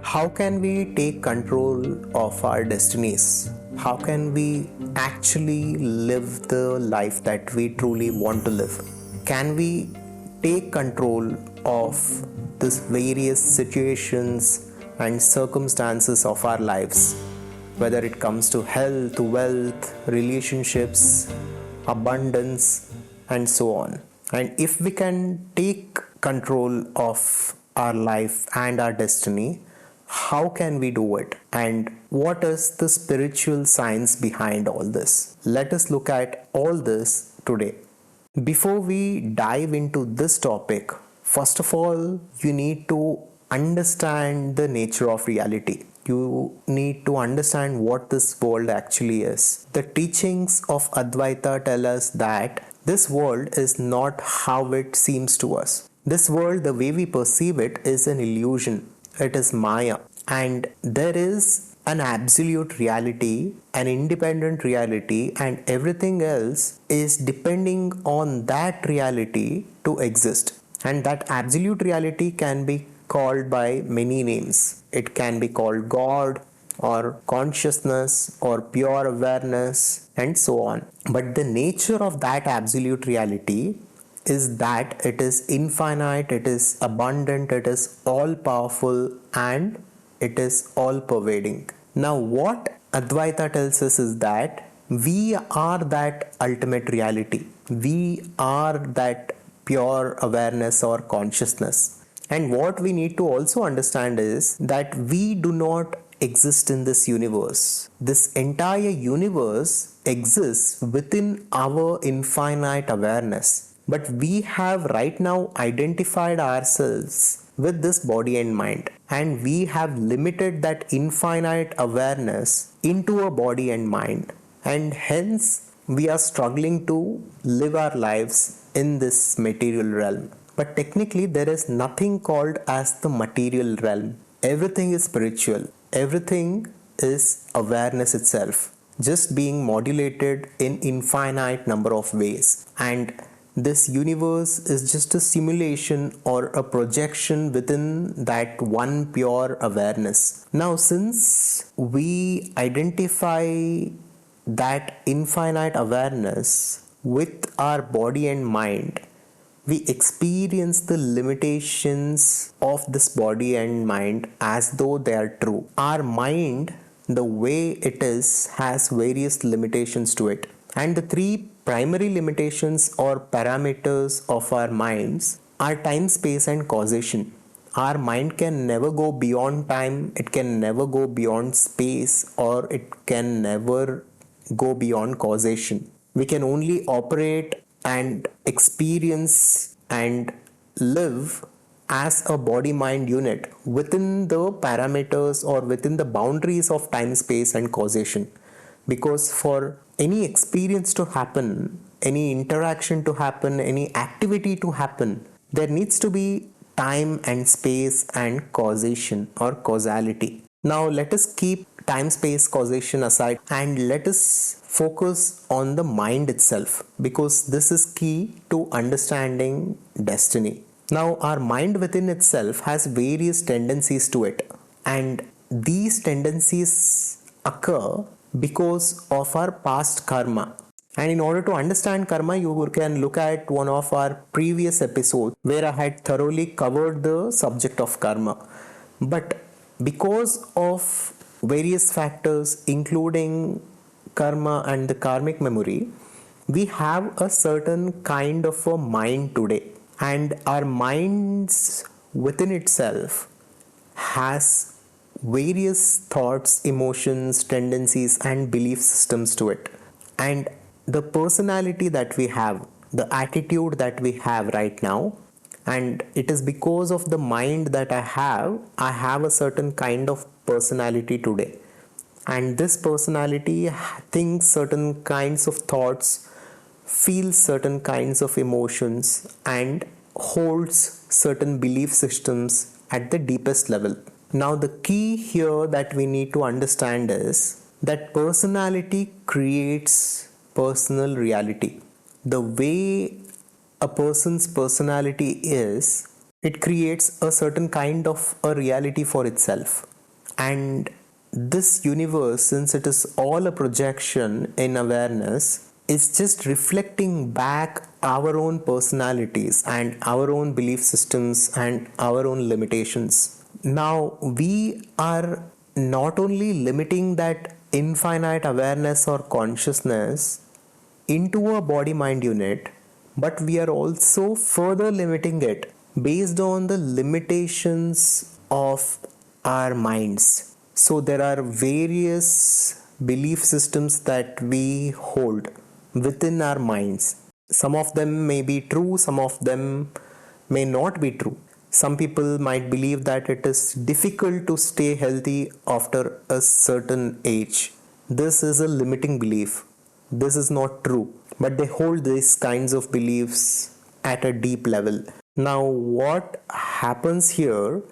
How can we take control of our destinies? How can we actually live the life that we truly want to live? Can we take control of these various situations and circumstances of our lives, whether it comes to health, wealth, relationships, abundance, and so on? And if we can take control of our life and our destiny, how can we do it? And what is the spiritual science behind all this? Let us look at all this today. Before we dive into this topic, first of all, you need to understand the nature of reality. You need to understand what this world actually is. The teachings of Advaita tell us that this world is not how it seems to us. This world, the way we perceive it, is an illusion. It is Maya. And there is an absolute reality, an independent reality, and everything else is depending on that reality to exist. And that absolute reality can be called by many names. It can be called God or consciousness or pure awareness and so on. But the nature of that absolute reality is that it is infinite, it is abundant, it is all powerful, and it is all pervading. Now, what Advaita tells us is that we are that ultimate reality. We are that pure awareness or consciousness. And what we need to also understand is that we do not exist in this universe. This entire universe exists within our infinite awareness. But we have right now identified ourselves with this body and mind, and we have limited that infinite awareness into a body and mind, and hence we are struggling to live our lives in this material realm. But technically there is nothing called as the material realm. Everything is spiritual. Everything is awareness itself, just being modulated in infinite number of ways. And this universe is just a simulation or a projection within that one pure awareness. Now, since we identify that infinite awareness with our body and mind, we experience the limitations of this body and mind as though they are true. Our mind, the way it is, has various limitations to it. And the three primary limitations or parameters of our minds are time, space, and causation. Our mind can never go beyond time, it can never go beyond space, or it can never go beyond causation. We can only operate and experience and live as a body-mind unit within the parameters or within the boundaries of time, space, and causation. Because for any experience to happen, any interaction to happen, any activity to happen, there needs to be time and space and causation or causality. Now let us keep time, space, causation aside and let us focus on the mind itself, because this is key to understanding destiny. Now our mind within itself has various tendencies to it, and these tendencies occur because of our past karma. And in order to understand karma, you can look at one of our previous episodes where I had thoroughly covered the subject of karma. But because of various factors including karma and the karmic memory, we have a certain kind of a mind today, and our minds within itself has various thoughts, emotions, tendencies, and belief systems to it. And the personality that we have, the attitude that we have right now, and it is because of the mind that I have a certain kind of personality today. And this personality thinks certain kinds of thoughts, feels certain kinds of emotions, and holds certain belief systems at the deepest level. Now, the key here that we need to understand is that personality creates personal reality. The way a person's personality is, it creates a certain kind of a reality for itself. And this universe, since it is all a projection in awareness, is just reflecting back our own personalities and our own belief systems and our own limitations. Now, we are not only limiting that infinite awareness or consciousness into a body mind unit, but we are also further limiting it based on the limitations of our minds. So, there are various belief systems that we hold within our minds. Some of them may be true, some of them may not be true. Some people might believe that it is difficult to stay healthy after a certain age. This is a limiting belief. This is not true. But they hold these kinds of beliefs at a deep level. Now, what happens here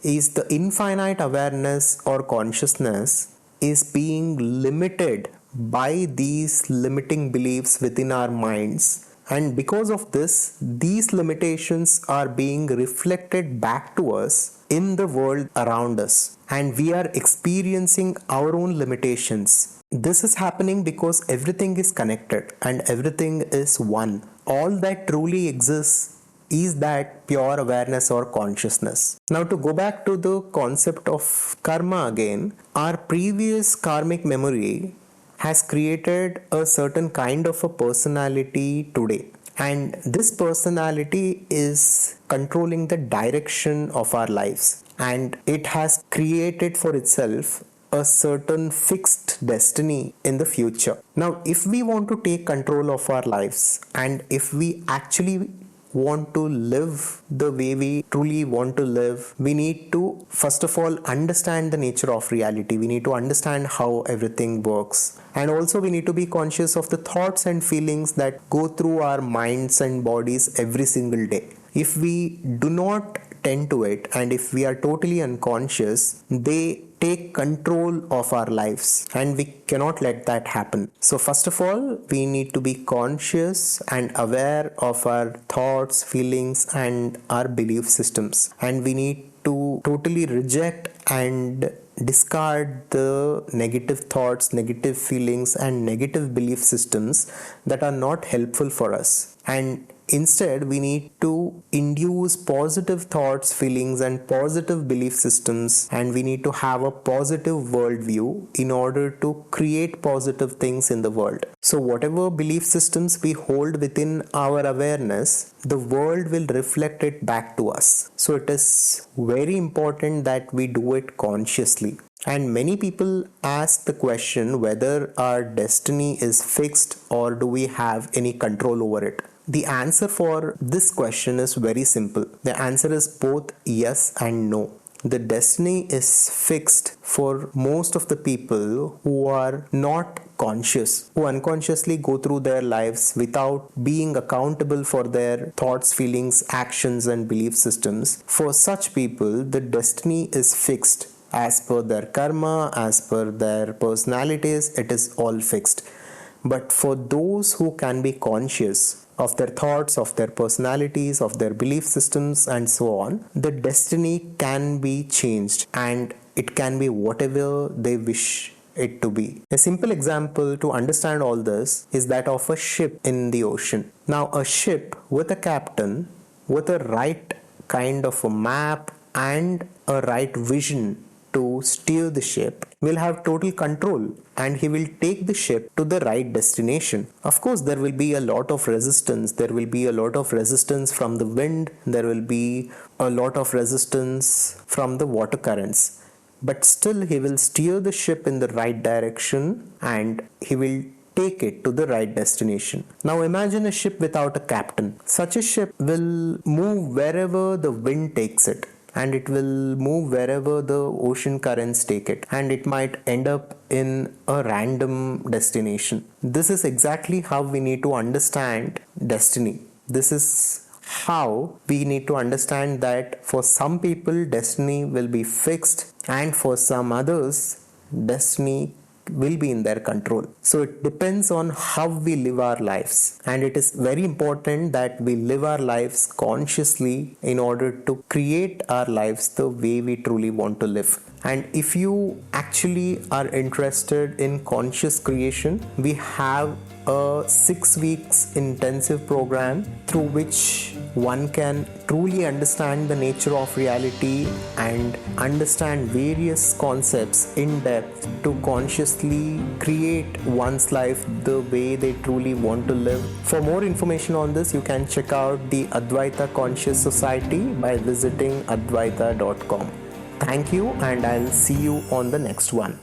is the infinite awareness or consciousness is being limited by these limiting beliefs within our minds, and because of this, these limitations are being reflected back to us in the world around us, and we are experiencing our own limitations. This is happening because everything is connected and everything is one. All that truly exists is that pure awareness or consciousness. Now, to go back to the concept of karma again, our previous karmic memory has created a certain kind of a personality today, and this personality is controlling the direction of our lives, and it has created for itself a certain fixed destiny in the future. Now, if we want to take control of our lives, and if we actually want to live the way we truly want to live, we need to first of all understand the nature of reality. We need to understand how everything works, and also we need to be conscious of the thoughts and feelings that go through our minds and bodies every single day. If we do not tend to it, and if we are totally unconscious, they take control of our lives, and we cannot let that happen. So first of all, we need to be conscious and aware of our thoughts, feelings, and our belief systems, and we need to totally reject and discard the negative thoughts, negative feelings, and negative belief systems that are not helpful for us. And instead, we need to induce positive thoughts, feelings, and positive belief systems, and we need to have a positive worldview in order to create positive things in the world. So, whatever belief systems we hold within our awareness, the world will reflect it back to us. So, it is very important that we do it consciously. And many people ask the question whether our destiny is fixed or do we have any control over it. The answer for this question is very simple. The answer is both yes and no. The destiny is fixed for most of the people who are not conscious, who unconsciously go through their lives without being accountable for their thoughts, feelings, actions, and belief systems. For such people, the destiny is fixed. As per their karma, as per their personalities, it is all fixed. But for those who can be conscious of their thoughts, of their personalities, of their belief systems, and so on, the destiny can be changed and it can be whatever they wish it to be. A simple example to understand all this is that of a ship in the ocean. Now, a ship with a captain, with a right kind of a map and a right vision to steer the ship, will have total control, and he will take the ship to the right destination. Of course, there will be a lot of resistance. There will be a lot of resistance from the wind. There will be a lot of resistance from the water currents. But still, he will steer the ship in the right direction and he will take it to the right destination. Now imagine a ship without a captain. Such a ship will move wherever the wind takes it, and it will move wherever the ocean currents take it, and it might end up in a random destination. This is exactly how we need to understand destiny. This is how we need to understand that for some people destiny will be fixed, and for some others destiny will be in their control. So it depends on how we live our lives, and it is very important that we live our lives consciously in order to create our lives the way we truly want to live. And if you actually are interested in conscious creation, we have a 6 weeks intensive program through which one can truly understand the nature of reality and understand various concepts in depth to consciously create one's life the way they truly want to live. For more information on this, you can check out the Advaita Conscious Society by visiting advaita.com. Thank you, and I'll see you on the next one.